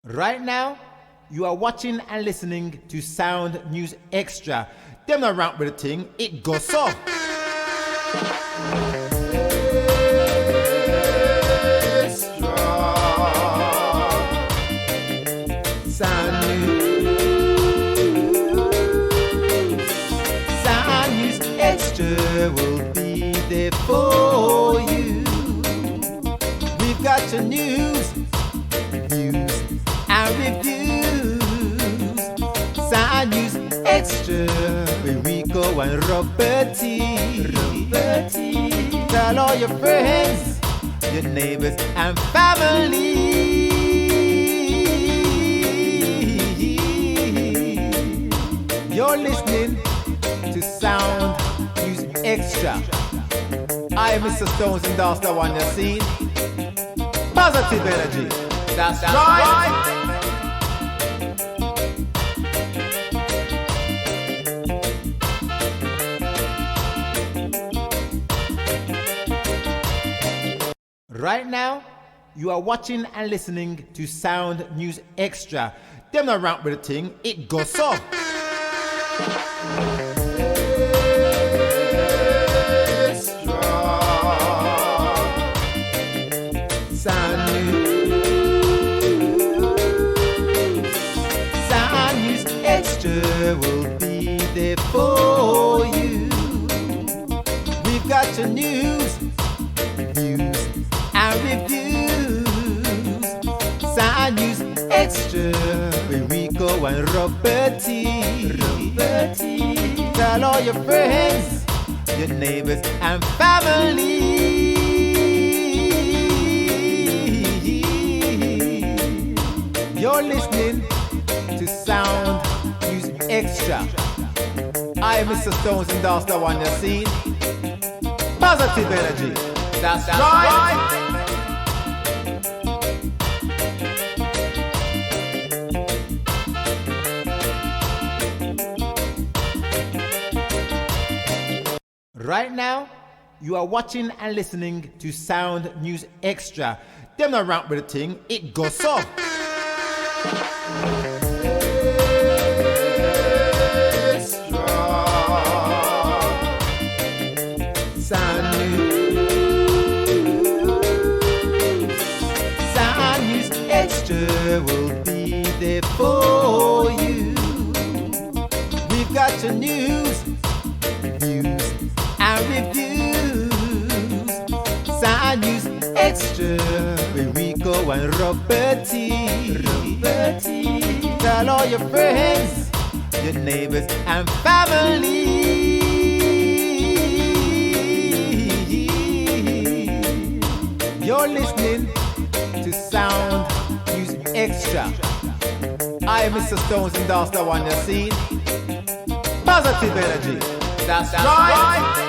Right now, you are watching and listening to Sound News Extra. Them not ramp with the thing, it goes so. Sound News Extra will be there for you. We've got your news, views, and reviews. Sound News Extra with Rico and Robertie. Tell all your friends, your neighbors, and family. You're listening to Sound News Extra. I am Mr. Stones and that's the one you're seeing. Positive energy. That's right. Right now, you are watching and listening to Sound News Extra. Them not ramp with the thing, it goes so. Sound News Extra will be there for you. We've got your news, views, and reviews. Sound News Extra with Rico and Robertie. Tell all your friends, your neighbors, and family. You're listening to Sound News Extra. I am Mr. Stones and that's the one you're seeing. Positive energy. That's right. Right now, you are watching and listening to Sound News Extra. Them not ramp with the thing, it goes so. Sound News Extra will be there for you. We've got your news, views, and reviews. Sound News Extra with Rico and Robertie. Tell all your friends, your neighbors, and family. You're listening to Sound News Extra. I am Mr. Stones and that's the one you're seeing. Positive energy. That's right.